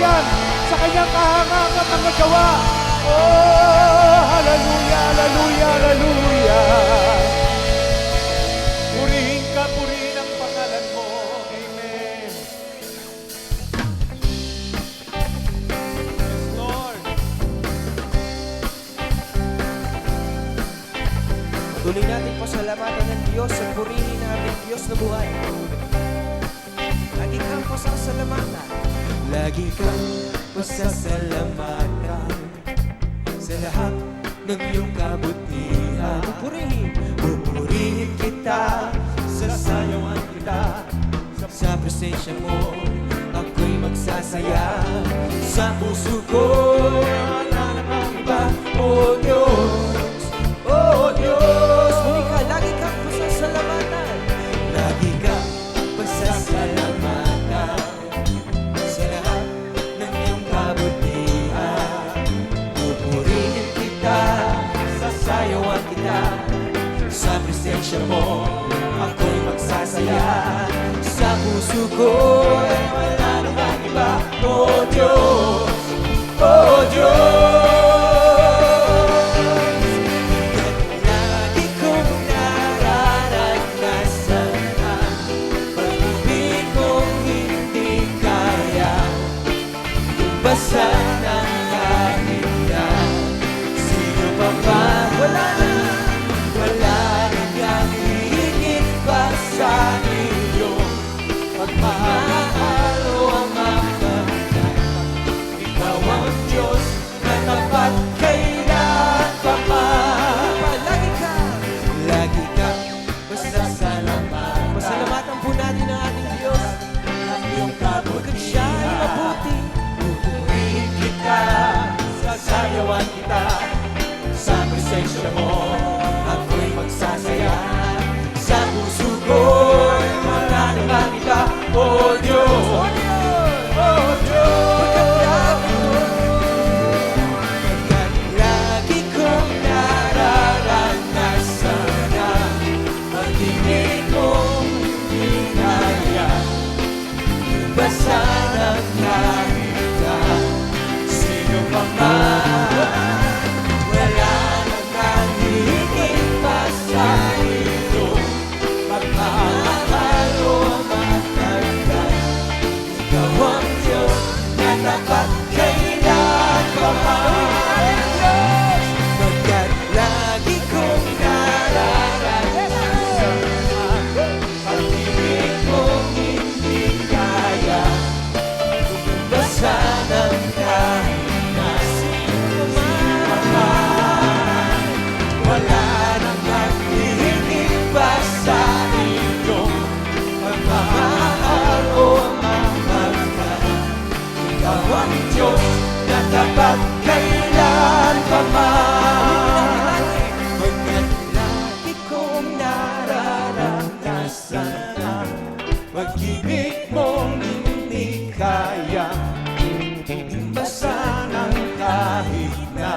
yan sa kanyang kahangahan at nagawa. Oh, hallelujah, hallelujah, hallelujah. Purihin ka, purihin ang pangalan mo. Amen. Yes, Lord. Tuloy natin pasalamatan ng Diyos at purihin natin Diyos na buhay. Lagi kang pasasalamatan. Lagi kang pasasalamatan sa lahat ng iyong kabutihan. Pupurihin kita, sasayawan kita. Sa presensya mo, ako'y magsasaya. Sa puso ko, wala namang iba. O Diyos, O Diyos. Muli ka, lagi kang pasasalamatan. Lagi kang pasasalamatan sa lahat ng iyong kabutihan. Pupurihin kita, sasayawan kita. Sa presensya mo, ako'y magsasaya. Sa puso ko, ay wala namang iba. O Diyos, O Diyos. Lagi kong nararanasan ang pag-ibig kong hindi kaya tumbasan ng kahit na sino pa ba. Wala nang higit pa sa iyong pagmamahal o ang mapagkat. Ikaw ang Diyos na tapat kailan pa man. Lagi kang pasasalamat. Pasalamatan po natin ang ating Diyos. Ang iyong kabutihan, siya ay mabuti. Pupurihin kita, sasayawan kita. Sa presensya mo, ako'y magsasaya. Sa puso ko'y wala namang iba. O Diyos, O Diyos, pagkat lagi kong nararanasan ang pag-ibig kong hindi kaya basa ng kahit na sino pa man. Wala nang higit pa sa iyong pagmamahal o matagal. Ikaw ang Diyos na tapat kailan pa man. Pagkat lagi kong nararanasan ang pag-ibig kong hindi kaya basa ng kahit na sino pa man. Wala namang hihigit pa sa iyong pagmamahal o mapagkat. Ikaw ang Diyos na tapat kailan pa man. Pagkat lagi kong nararanasan ang pag-ibig mong hindi kaya basta ng kahit na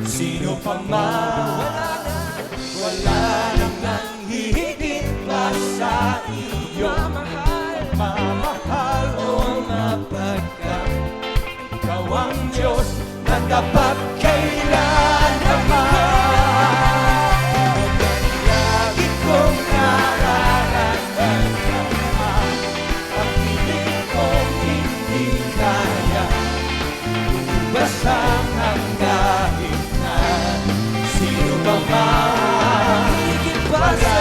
sino pa man. Wala namang hihigit pa sa iyong mamahal o mapagkat. Ikaw ang Diyos na tapat kailan pa man. Lagi kong nararanasan ang pag-ibig kong hindi kaya basta ng kahit na sino pa man. Higit pa sa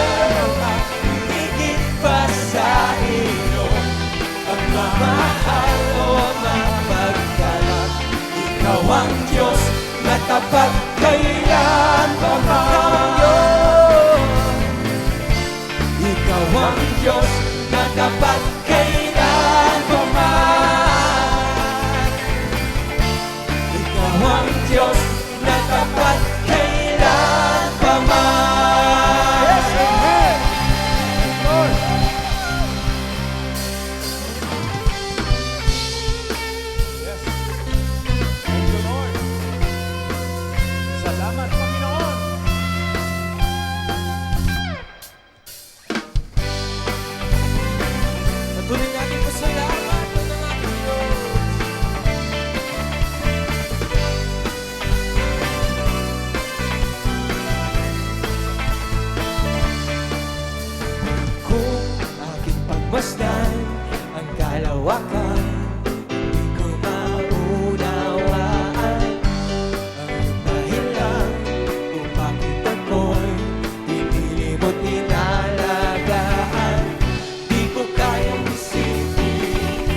higit pa sa iyong pagmamahal o mapagkat. Ikaw ang Diyos na tapat kailan pa man. Ikaw ang Diyos na tapat kailan pa man. Ikaw ang Diyos na tapat kailan pa man. kalawakan, di ko maunawaan ang dahilan kung bakit ako'y dinilimot inalagaan. Di ko kayang isipin,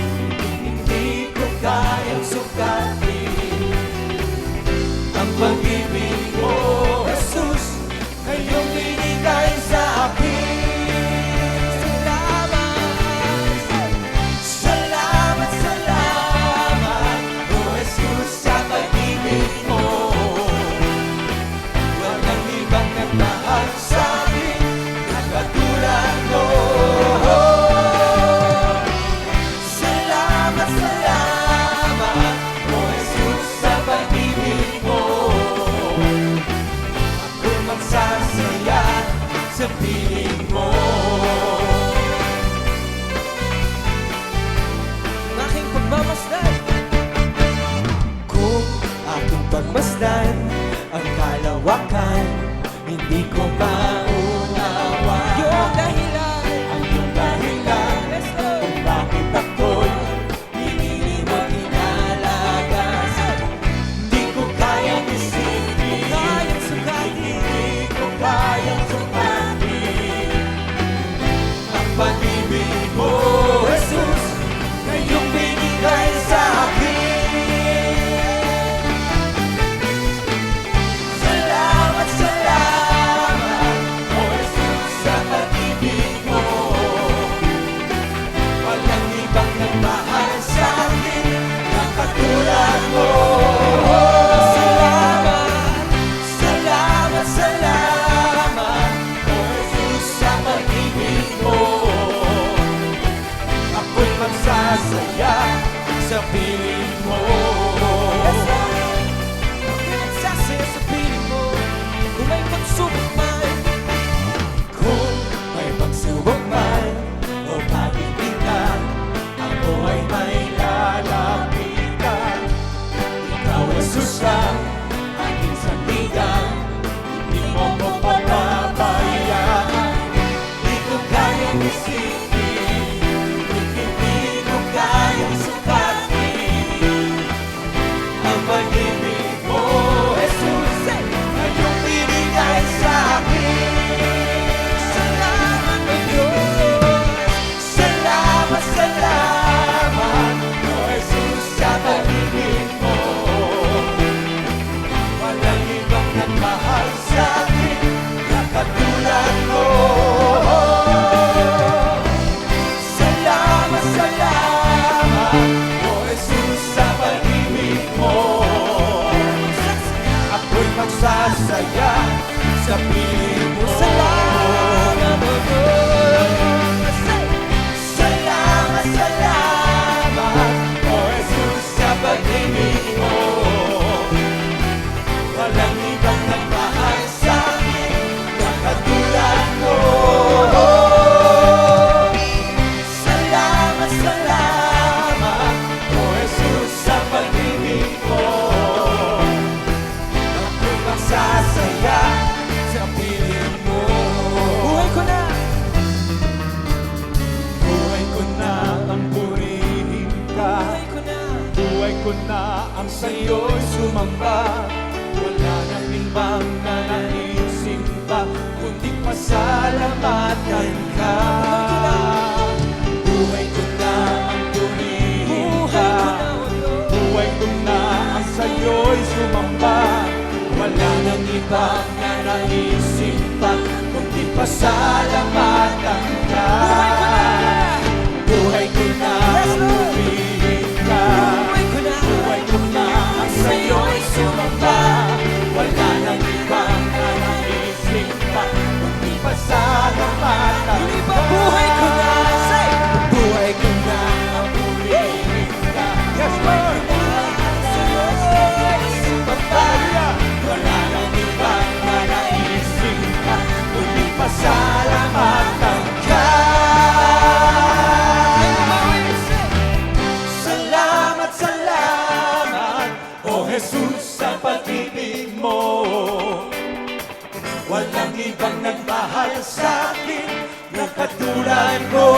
hindi ko kayang sukatin ang pag-ibig mo, Jesus, na iyong binigay sa akin. Salamat, salamat, oh Jesus, sa pag-ibig mo. Walang ibang nagmahal sa akin na katulad mo. Salamat, salamat, oh Jesus, sa pag-ibig mo. Ako'y magsasaya sa piling mo. Aking pagmamasdan, kung aking pagmasdan ang kalawakan, hindi ko maunawa yung dahilan, ang iyong dahilan kung bakit ako'y dinilimot inalagaan. Di ko kayang isipin, hindi ko kayang sukatin ang pag-ibig mo, Jesus, na iyong binigay sa akin. Salamat, salamat, oh Jesus, sa pag-ibig mo. Walang ibang nagmahal sa akin na katulad mo. Salamat, salamat, salamat, oh Jesus, sa pag-ibig mo. Ako'y magsasaya sa piling mo. Ako'y magsasaya sa piling mo. Kung may pagsubok man, kung may pagsubok man, o pag-ibigan, ako ay may lalapitan. Ikaw ay susang aking sandigan, hindi mo ko papabayaan. Di ko kayang isipin, hindi ko kayang sukatin ang pag-ibig mo, Jesus, na iyong binigay sa akin. Salamat, O Diyos. Salamat, salamat, O Jesus, sa pag-ibig mo. Walang ibang nagmahal sa akin na katulad mo. Salamat, salamat, O Jesus, sa pag-ibig mo. Ako'y magsasaya sa piling mo. Salamat, O Diyos. Salamat, salamat, O Jesus, sa pag-ibig mo. Walang ibang nagmahal sa akin na katulad mo. Salamat, salamat, O Jesus, sa pag-ibig mo. Ako'y magsasaya sa piling mo. Buhay ko na! Buhay ko na ang purihin ka. Buhay ko na ang sa'yo'y sumamba. Wala nang ibang nanaisin pa, kundi pasalamatan ka. Buhay ko na ang purihin ka. Buhay ko na ang sa'yo'y sumamba. Wala nang ibang nanaisin pa, kundi pasalamatan ka. Buhay ko na ang purihin ka. Buhay ko na ang sa'yo'y sumamba. Wala nang ibang nanaisin pa, kundi pasalamatan ka. Buhay ko na, buhay ko na ang purihin ka. Yes, Lord! Wala nang ibang nanaisin pa, kundi pasalamatan ka. Salamat, salamat, O Jesus, sa pag-ibig mo. Walang ibang nagmahal sa akin na katulad mo.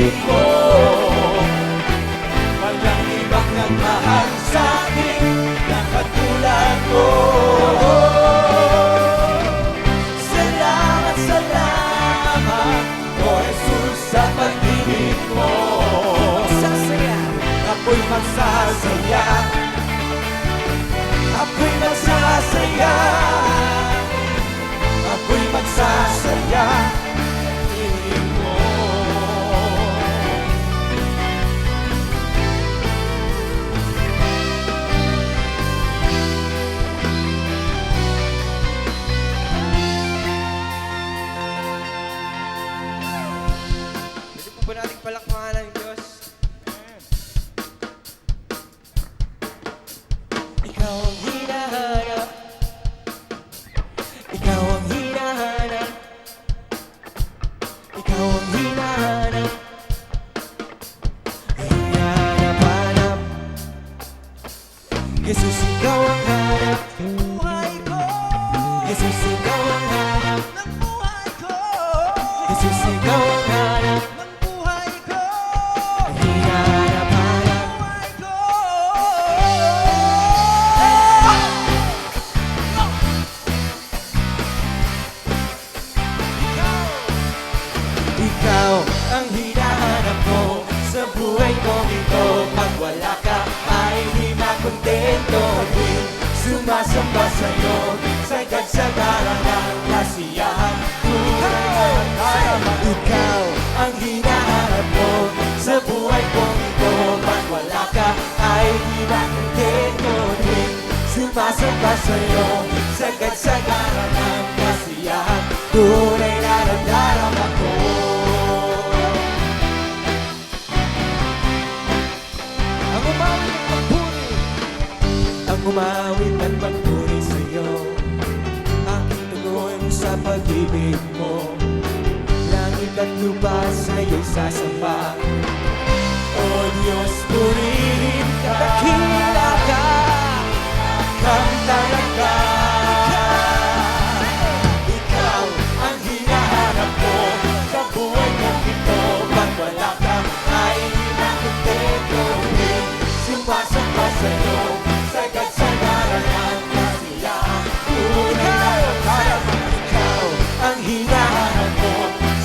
pag-ibig mo. Walang ibang nagmahal sa'kin na katulad mo. Salamat, salamat, O Jesus, sa pag-ibig mo. Ako'y magsasaya, ako'y magsasaya, ako'y magsasaya sa pag-ibig mo. Pwede po ba nating palakpakan ng Diyos? Ikaw ang hinahanap, ikaw ang hinahanap, ikaw ang hinahanap, hinahanap-hanap. Jesus, ikaw ang hanap ng buhay ko. Jesus, ikaw ang hanap ng buhay ko. Jesus, ikaw ang hanap ng buhay ko. Hinahanap-hanap buhay ko. Ikaw ang hinahanap ko sa buhay kong ito. Pag wala ka ay di makontento. Tuwing sumasamba sa'yo, sagad-sagaran ang kasiyahan. Ikaw ang hinahanap ko sa buhay kong ito. Pag wala ka ay di makontento. Tuwing sumasamba sa'yo, sagad-sagaran ang kasiyahan. Tunay na nadarama ko. Ang umawit at magpuri sa'yo, aking tugon sa pag-ibig mo. Langit at lupa sa'yo'y sasamba. O Diyos, purihin ka, dakila ka, kamtayan ka. Ikaw ang hinahanap ko sa buhay kong ito. Pag wala ka ay di makontento. Sumasamba sa'yo, sagad-sagaran ang kasiyahan. Tunay na nadarama. Ikaw ang hinahanap ko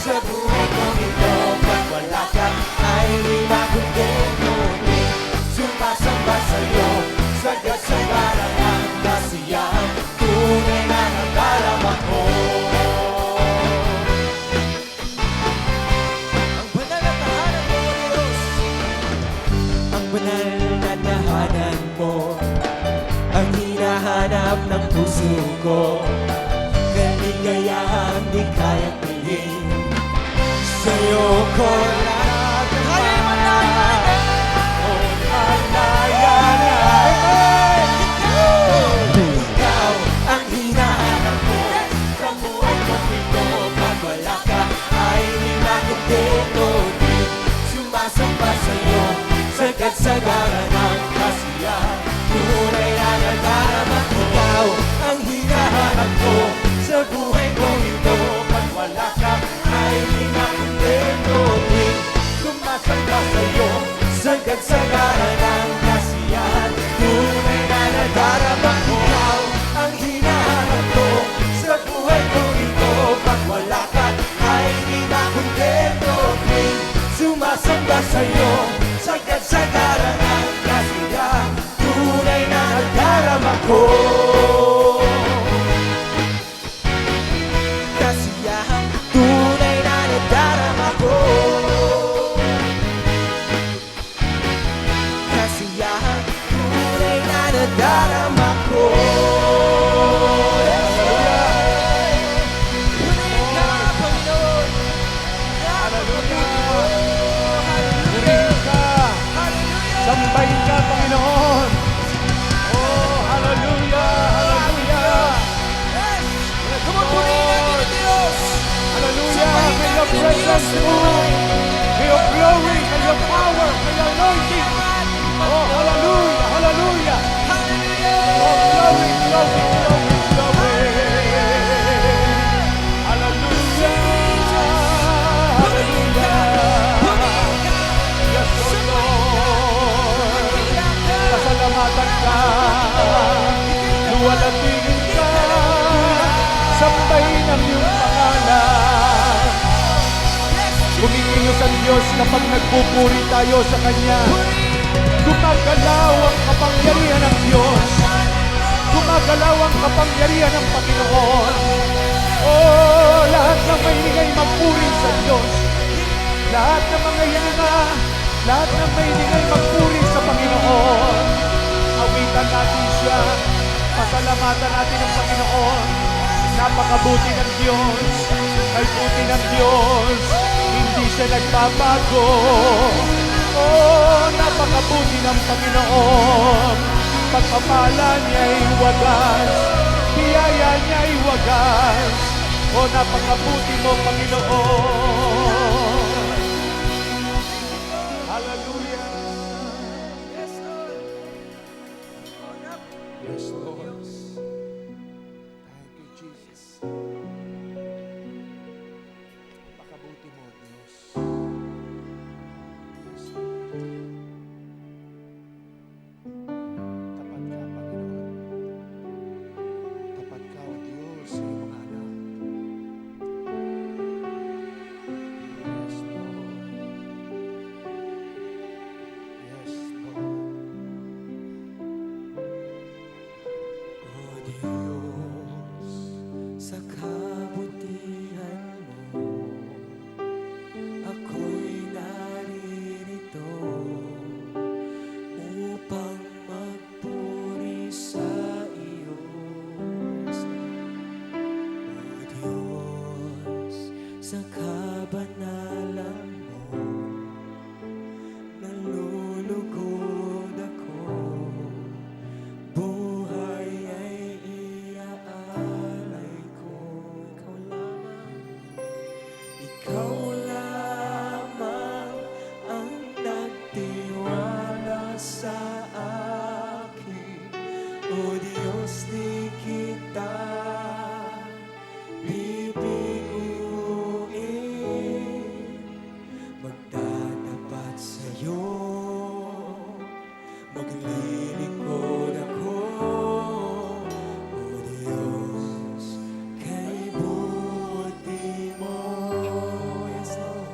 sa buhay kong ito. Pag wala ka ay di makontento. Sumasamba sa'yo, sagad-sagaran ang kasiyahan. Tunay na nadarama ko. Ang banal na tahanan mo, Diyos. Ang banal na tahanan mo, ang hinahanap ng puso ko. Kaligayahan di kayang bilhin, sa'yo ko lahat naman. O kalayanan. Ikaw ang hinahanap ko sa buhay kong ito. Pag wala ka ay di makontento. Sumasamba sa'yo, sagad-sagaran ang kasiyahan. Tunay na nadarama. Ikaw ang hinahanap ko sa buhay kong ito. Pag wala ka ay di makontento. Sumasamba sa'yo, sagad-sagaran ang kasiyahan. Tunay na nadarama. Ikaw ang hinahanap ko sa buhay kong ito. Pag wala ka ay di makontento. Sumasamba sa'yo, sagad-sagaran ang kasiyahan. Tunay na nadarama ko. Kasiyahan, tunay na nadarama ko. Kasiyahan, tunay na nadarama ko. Purihin ka, Panginoon. Purihin ka. Sambahin ka, Panginoon. Oh, hallelujah, hallelujah. Purihin natin ang Diyos. Hallelujah. May your presence move. May your glory, may your power, may your anointing. Oh, hallelujah, hallelujah. Hallelujah! Diyos kapag nagpupuri tayo sa Kanya. Gumagalaw ang kapangyarihan ng Diyos. Gumagalaw ang kapangyarihan ng Panginoon. Oh, lahat ng may ningay magpuri sa Diyos. Lahat ng mga hininga, lahat ng may ningay magpuri sa Panginoon. Awitan natin siya. Pasalamatan natin ang Panginoon. Napakabuti ng Diyos. Ay buti ng Diyos. Hindi siya nagbabago. Oh, napakabuti ng Panginoon. Pagpapala niya'y wagas. Biyaya niya'y wagas. Oh, napakabuti mo, Panginoon. Hallelujah. Yes, Lord. Yes, Lord. Thank you, Jesus. Napakabuti mo, Diyos. Yes, Lord. Tapat ka, Panginoon. Tapat ka, O Diyos, sa iyong mga anak. Yes, Lord. Yes, Lord. O Diyos, sa kabutihan mo, ako'y naririto upang magpuri sa iyo. O Diyos, sa kabanalan mo, nalulugod ako. Buhay ay iaalay ko. Ikaw lamang ang nagtiwala sa akin. O Diyos, di kita bibiguin. Magtatapat sa'yo, maglilingkod ako. O Diyos, kay buti mo. Yes, Lord.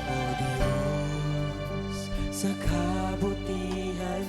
O Diyos, sa kabutihan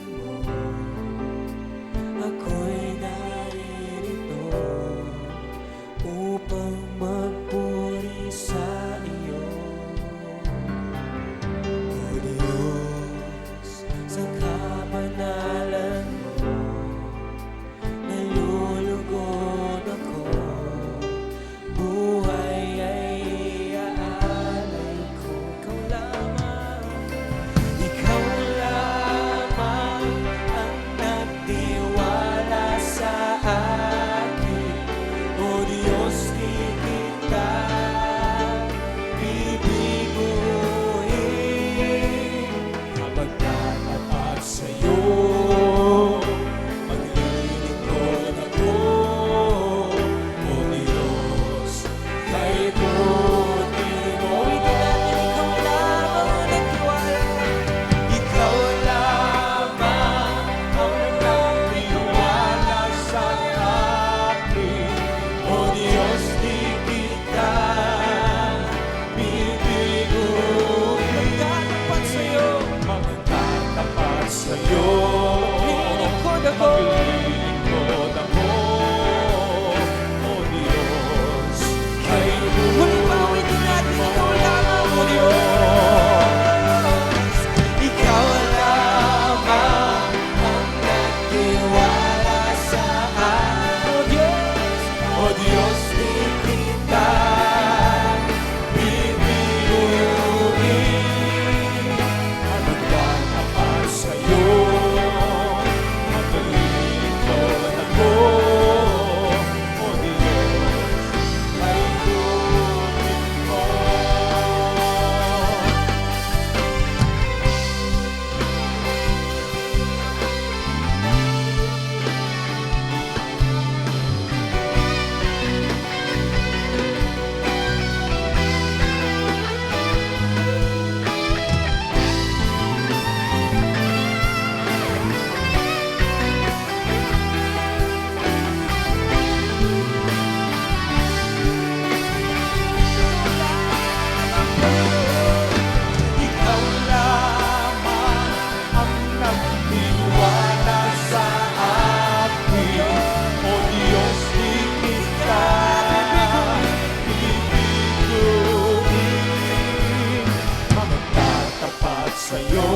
sa'yo.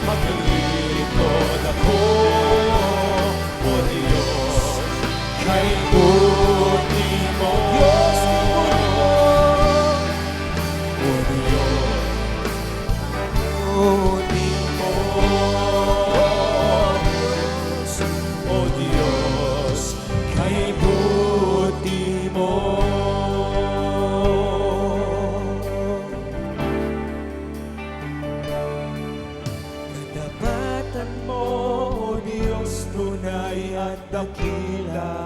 Maglilingkod ako, O Diyos, kay buti mo. O Diyos, buti mo. O Diyos, kay buti mo. Katapatan mo, O Diyos, tunay at dakila.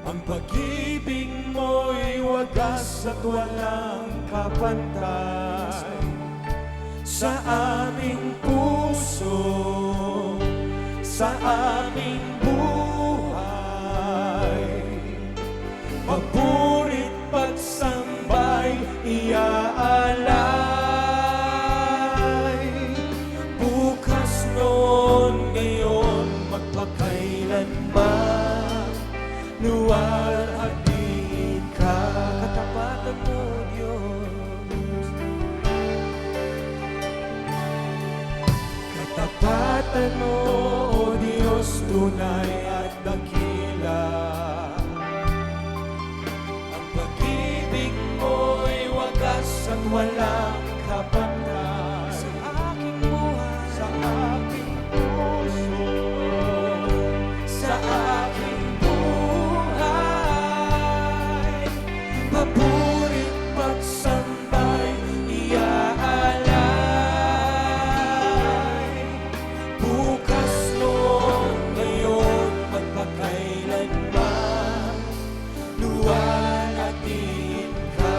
Ang pag-ibig mo'y wagas at walang kapantay. Sa aming puso, sa aming buhay, Pagpurit pagsambay iaalay. bukas noon, ngayon, magpakailanman, luwalhatiin ka. Katapatan mo, Diyos. Katapatan mo, O Diyos, tunay at dakila. Ang pag-ibig mo'y wagas at walang kapantay. Sa aking buhay, sa aking puso, sa aking buhay, papurit pagsambay iaalay. Bukas noon, ngayon, magpakailanman, luwalhatiin ka.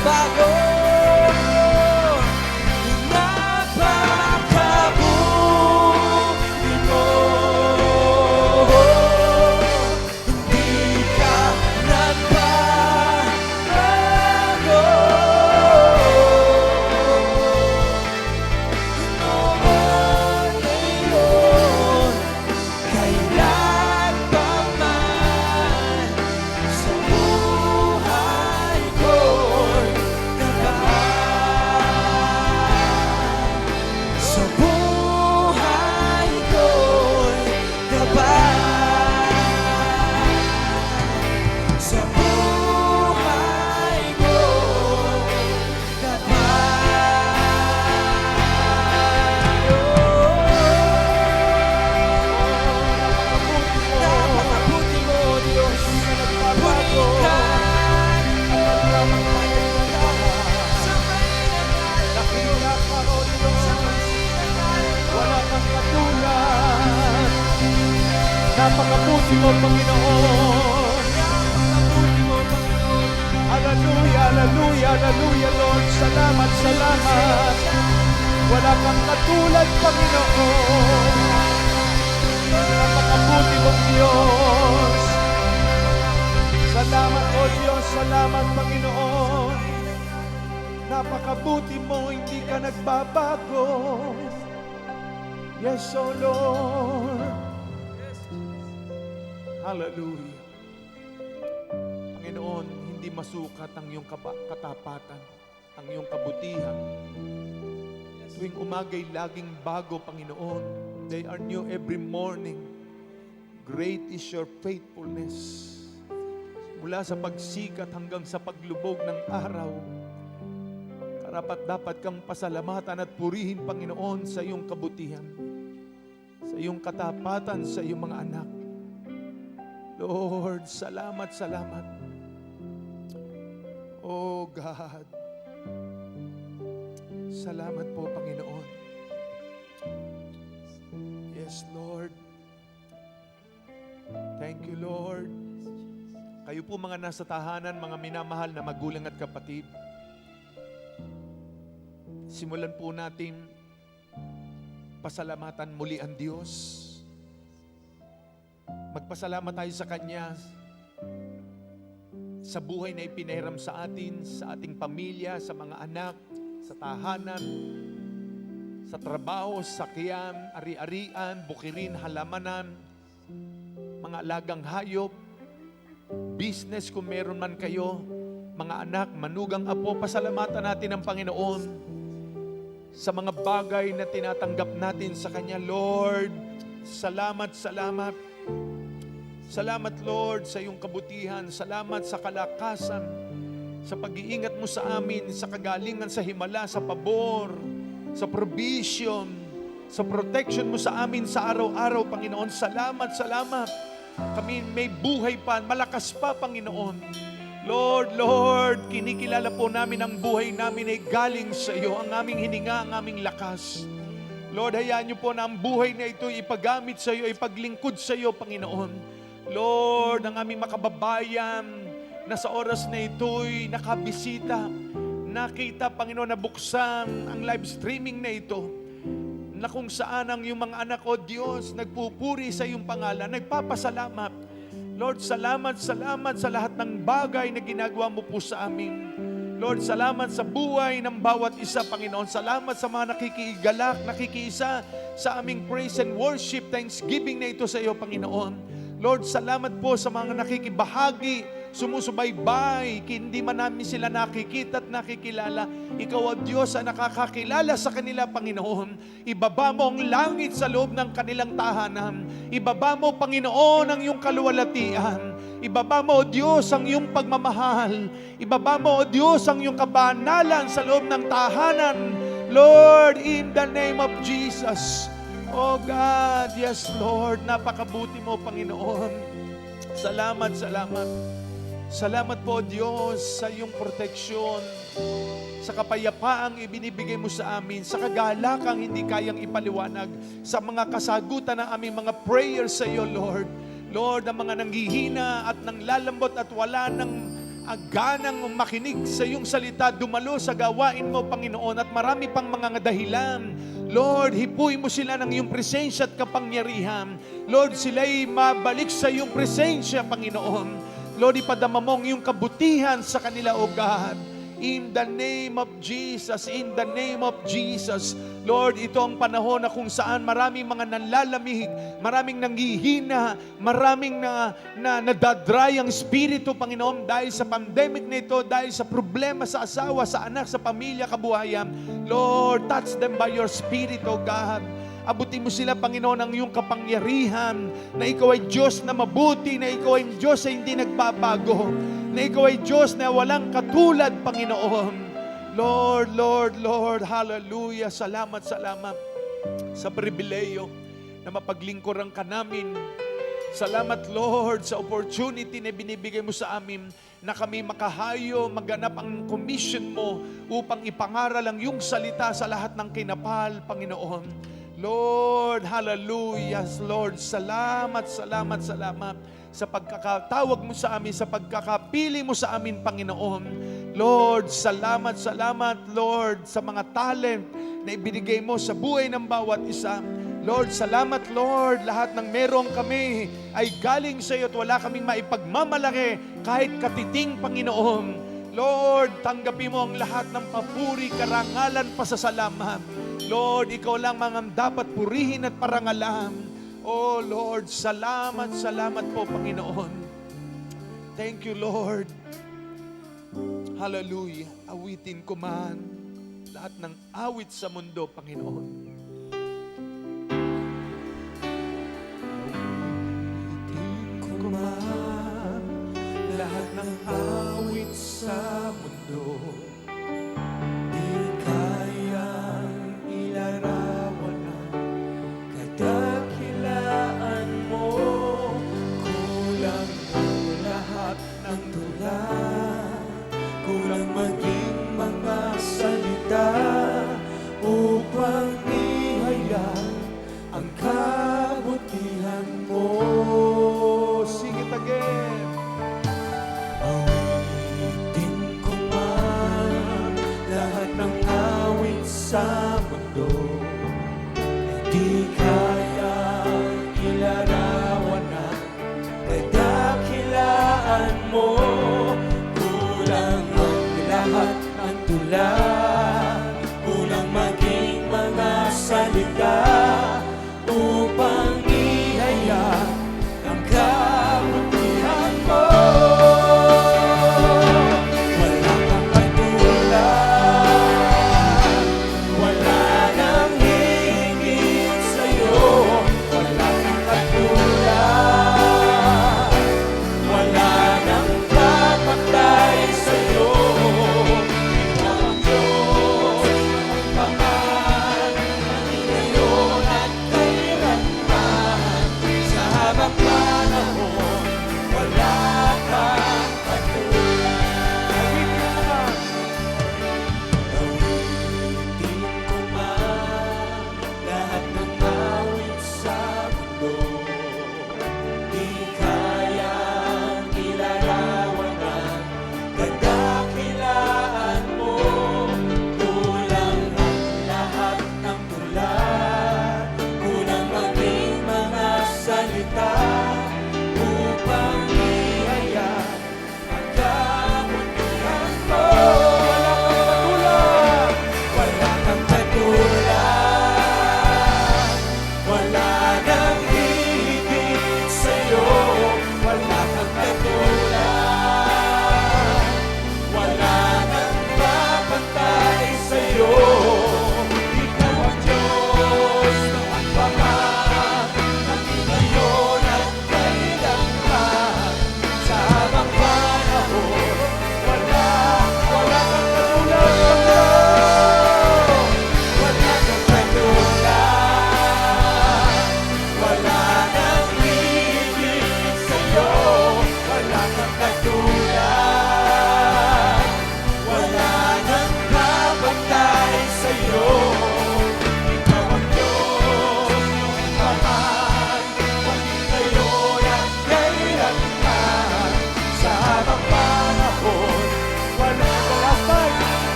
nagbabago. Napakabuti mo. Hindi ka nagbabago. Noon, ngayon, kailan pa man sa buhay ko'y gabay. Sa buhay ko'y gabay. Sa buhay ko'y napakabuti mo, Diyos. Purihin ka. Dakila ka, O Diyos. Wala kang katulad. Napakabuti mo, Panginoon. Hallelujah, hallelujah, hallelujah, Lord. Salamat, salamat. Wala kang katulad, Panginoon. Napakabuti mong Diyos. Salamat, O Diyos. Salamat, Panginoon. Napakabuti mo, hindi ka nagbabago. Yes, O Lord. Hallelujah. Panginoon, hindi masukat ang iyong katapatan, ang iyong kabutihan. Tuwing umagay, laging bago, Panginoon. They are new every morning. Great is your faithfulness. Mula sa pagsikat hanggang sa paglubog ng araw, karapat-dapat kang pasalamatan at purihin, Panginoon, sa iyong kabutihan, sa iyong katapatan, sa iyong mga anak. Lord, salamat, salamat. Oh God, salamat po, Panginoon. Yes, Lord. Thank you, Lord. Kayo po mga nasa tahanan, mga minamahal na magulang at kapatid, simulan po natin pasalamatan muli ang Diyos. Magpasalamat tayo sa Kanya sa buhay na ipinahiram sa atin, sa ating pamilya, sa mga anak, sa tahanan, sa trabaho, sakyan, ari-arian, bukirin, halamanan, mga alagang hayop, business kung meron man kayo, mga anak, manugang apo. Pasalamatan natin ang Panginoon sa mga bagay na tinatanggap natin sa Kanya. Lord, salamat, salamat. Salamat, Lord, sa iyong kabutihan. Salamat sa kalakasan, sa pag-iingat mo sa amin, sa kagalingan sa himala, sa pabor, sa provision, sa protection mo sa amin sa araw-araw, Panginoon. Salamat, salamat. Kami may buhay pa, malakas pa, Panginoon. Lord, kinikilala po namin ang buhay namin ay galing sa iyo, ang aming hininga, ang aming lakas. Lord, hayaan niyo po na ang buhay na ito ipagamit sa iyo, ipaglingkod sa iyo, Panginoon. Lord, ang aming makababayan na sa oras na ito'y nakabisita, nakita, Panginoon, na buksan ang live streaming na ito, na kung saan ang iyong mga anak, o Diyos, nagpupuri sa iyong pangalan, nagpapasalamat. Lord, salamat, salamat sa lahat ng bagay na ginagawa mo po sa amin. Lord, salamat sa buhay ng bawat isa, Panginoon. Salamat sa mga nakikiigalak, nakikiisa sa aming praise and worship, thanksgiving na ito sa iyo, Panginoon. Lord, salamat po sa mga nakikibahagi, sumusubaybay, hindi man namin sila nakikita at nakikilala. Ikaw, O Diyos, ang nakakakilala sa kanila, Panginoon. Ibaba mo ang langit sa loob ng kanilang tahanan. Ibaba mo, Panginoon, ang iyong kaluwalhatian. Ibaba mo, O Diyos, ang iyong pagmamahal. Ibaba mo, O Diyos, ang iyong kabanalan sa loob ng tahanan. Lord, in the name of Jesus. Oh God, yes Lord, napakabuti mo, Panginoon. Salamat, salamat. Salamat po, Diyos, sa iyong proteksyon, sa kapayapaang ibinibigay mo sa amin, sa kagalakang hindi kayang ipaliwanag, sa mga kasagutan ng aming mga prayers sa iyo, Lord. Lord, ang mga nanghihina at nanglalambot at wala ng ganang makinig sa iyong salita, dumalo sa gawain mo, Panginoon, at marami pang mga dahilan. Lord, hipuy mo sila ng iyong presensya at kapangyarihan. Lord, sila'y mabalik sa iyong presensya, Panginoon. Lord, ipadama mo ang iyong kabutihan sa kanila, O God. In the name of Jesus, in the name of Jesus. Lord, ito ang panahon na kung saan maraming mga nanlalamig, maraming nanghihina, maraming nadadry ang spirito, Panginoon, dahil sa pandemic na ito, dahil sa problema sa asawa, sa anak, sa pamilya, kabuhayan. Lord, touch them by your Spirit, O God. Abutin mo sila, Panginoon, ang iyong kapangyarihan, na ikaw ay Diyos na mabuti, na ikaw ay Diyos na hindi nagbabago, na ikaw ay Diyos na walang katulad, Panginoon. Lord, Lord, Lord, hallelujah. Salamat, salamat sa pribileyo na mapaglingkuran ka namin. Salamat, Lord, sa opportunity na binibigay mo sa amin na kami makahayo, maganap ang commission mo upang ipangaral ang iyong salita sa lahat ng kinapal, Panginoon. Lord, hallelujah. Lord, salamat, salamat, salamat sa pagkakatawag mo sa amin, sa pagkakapili mo sa amin, Panginoon. Lord, salamat, salamat, Lord, sa mga talent na ibinigay mo sa buhay ng bawat isa. Lord, salamat, Lord, lahat ng meron kami ay galing sa iyo at wala kaming maipagmamalaki kahit katiting, Panginoon. Lord, tanggapin mo ang lahat ng papuri, karangalan, pasasalamat. Lord, ikaw lang ang dapat purihin at parangalan. Oh Lord, salamat, salamat po, Panginoon. Thank you, Lord. Hallelujah. Awitin ko man lahat ng awit sa mundo, Panginoon. Awitin ko man lahat ng awit sa mundo. Di kayang ilarawan ang kadakilaan mo. Kulang ang lahat ng tula, kulang maging mga salita upang ihayag ang kabutihan mo. Sing it again. Awitin ko man lahat ng awit sa mundo, di kayang ilarawan ang kadakilaan mo. Kulang ang lahat ng tula, kulang maging mga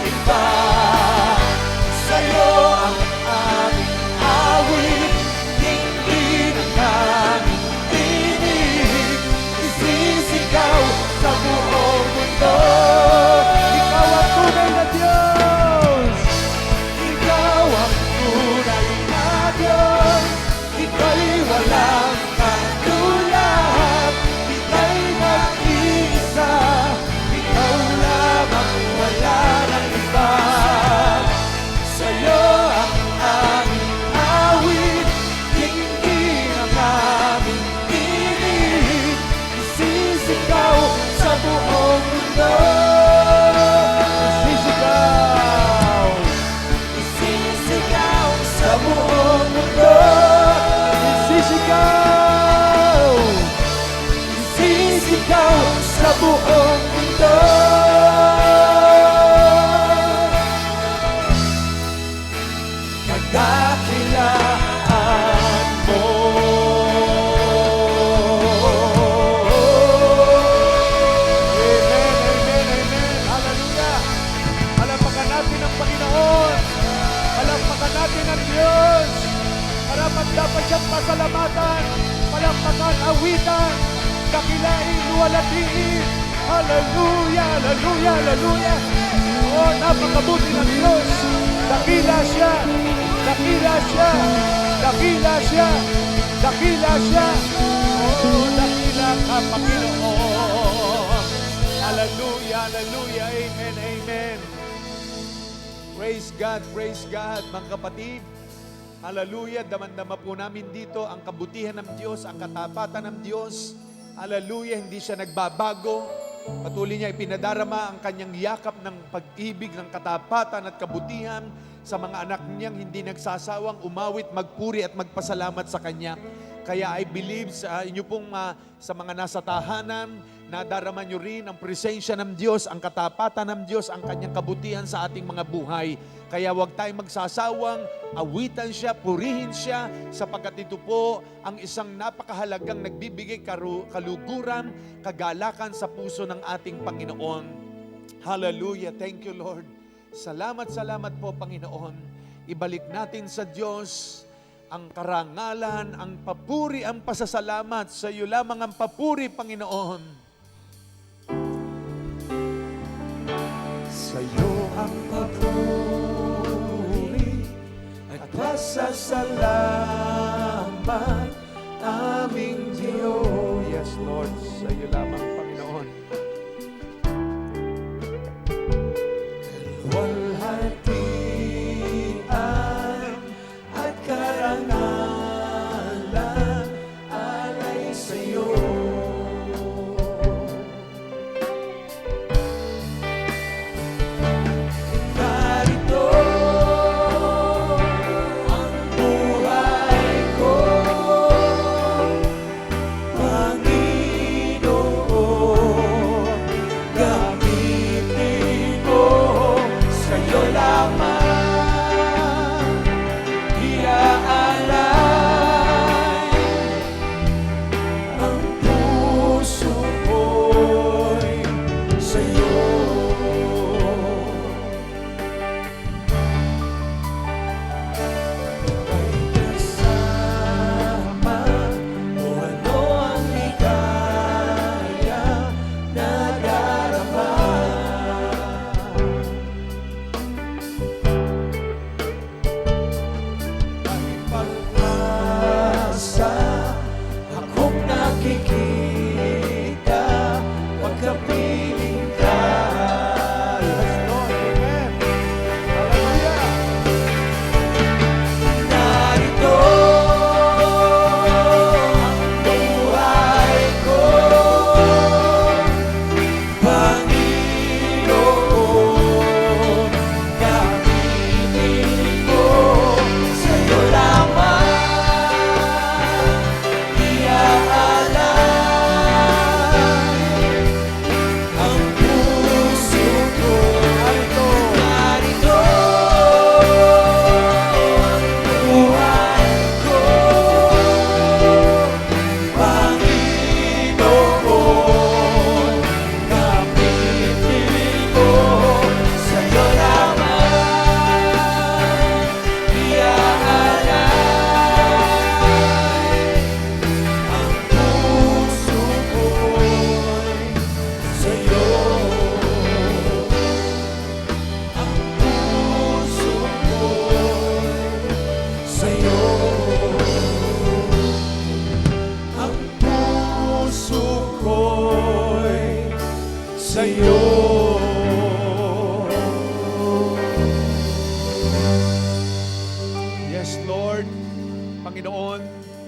iba. Sa'yo ang aming awit, dinggin ang aming tinig, isisigaw sa buong mundo. Ikaw ang tunay na Diyos. Ikaw ang tunay na Diyos, ika'y walang katulad, ika'y nag-iisa, ikaw lamang, wala nang iba. Sa'yo ang aming awit, dinggin ang aming tinig, isisigaw sa buong mundo. Sisigaw. Isisigaw sa buong mundo. Sisigaw. Isisigaw sa buong mundo. Pagkakilaan mo. Amen, amen, amen. Hallelujah. Palapakan natin ang Panginoon. Palapakan natin ang Diyos. Karapat dapat siyang pasalamatan. Palapakan, awitan. Dakilain, luwalatiin. Hallelujah, hallelujah, hallelujah. Oh, napakabuti ng Diyos. Dakila siya. Dakila siya. Dakila siya. Dakila siya. Oh, dakila ka, Panginoon. Hallelujah, hallelujah, amen, amen. Praise God, mga kapatid. Hallelujah, damang-dama po namin dito ang kabutihan ng Diyos, ang katapatan ng Diyos. Hallelujah, hindi siya nagbabago. Patuloy niya ipinadarama ang kanyang yakap ng pag-ibig, ng katapatan at kabutihan sa mga anak niyang hindi nagsasawang umawit, magpuri at magpasalamat sa Kanya. Kaya I believe sa inyo pong sa mga nasa tahanan, nadarama nyo rin ang presensya ng Diyos, ang katapatan ng Diyos, ang Kanyang kabutihan sa ating mga buhay. Kaya huwag tayong magsasawang, awitan siya, purihin siya, sapagkat ito po ang isang napakahalagang nagbibigay kaluguran, kagalakan sa puso ng ating Panginoon. Hallelujah. Thank you, Lord. Salamat po, Panginoon. Ibalik natin sa Diyos ang karangalan, ang papuri, ang pasasalamat. Sa iyo lamang ang papuri, Panginoon. Sa iyo ang papuri at pasasalamat, aming Diyos. Yes, Lord. Sa iyo lamang, Panginoon. Luwalhatian at karangalan alay sa iyo. Narito ang buhay ko, Panginoon.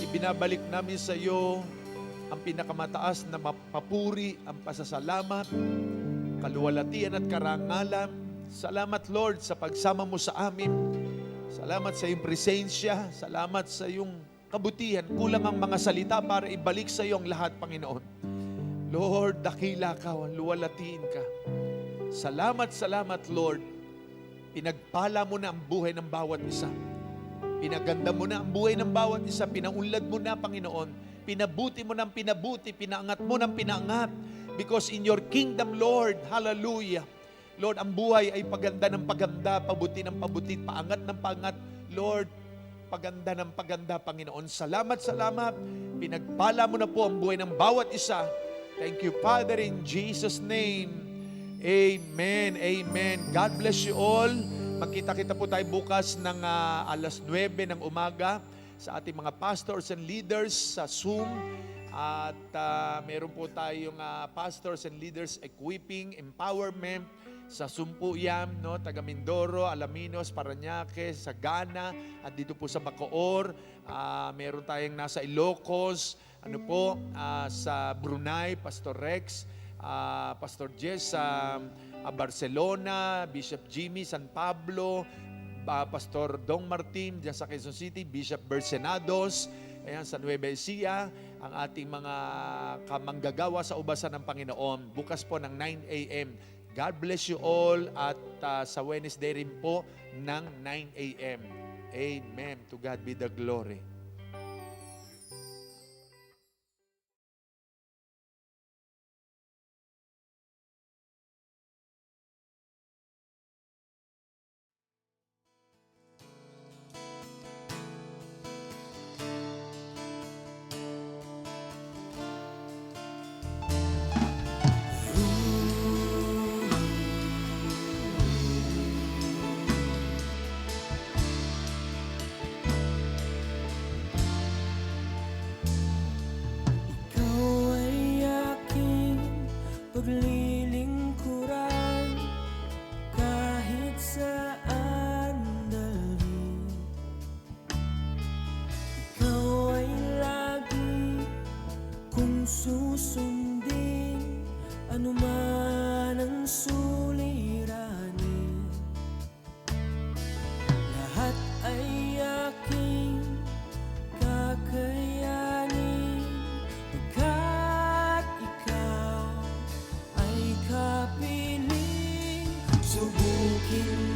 Ibinabalik namin sa iyo ang pinakamataas na papuri, ang pasasalamat, kaluwalhatian at karangalan. Salamat Lord sa pagsama mo sa amin. Salamat sa iyong presensya. Salamat sa iyong kabutihan. Kulang ang mga salita para ibalik sa iyo ang lahat, Panginoon. Lord, dakila ka, luwalhatiin ka. Salamat, salamat Lord. Pinagpala mo na ang buhay ng bawat isa. Pinaganda mo na ang buhay ng bawat isa. Pinaunlad mo na, Panginoon. Pinabuti mo ng pinabuti. Pinaangat mo ng pinaangat. Because in your kingdom, Lord, hallelujah. Lord, ang buhay ay paganda ng paganda, pabuti ng pabuti, paangat ng paangat. Lord, paganda ng paganda, Panginoon. Salamat, salamat. Pinagpala mo na po ang buhay ng bawat isa. Thank you, Father, in Jesus' name. Amen, amen. God bless you all. Magkita-kita po tayo bukas ng alas 9 ng umaga sa ating mga pastors and leaders sa Zoom. At meron po tayong pastors and leaders equipping, empowerment sa Zoom po yan, no? Taga Mindoro, Alaminos, Parañaque, Sagana, at dito po sa Bacoor. Meron tayong nasa Ilocos, sa Brunei, Pastor Rex, Pastor Jess sa Barcelona, Bishop Jimmy, San Pablo, Pastor Dong Martin dyan sa Quezon City, Bishop Bersenados, ayan, sa Nueva Ecija, ang ating mga kamanggagawa sa ubasan ng Panginoon. Bukas po ng 9 a.m. God bless you all at sa Wednesday rin po ng 9 a.m. Amen. To God be the glory. Ikaw ay aking paglilingkuran kahit saan dalhin. Ikaw ay lagi kong susundin, anuman ang suliranin. Lahat ay aking kakayanin, pagkat ikaw ay kapiling. Subukin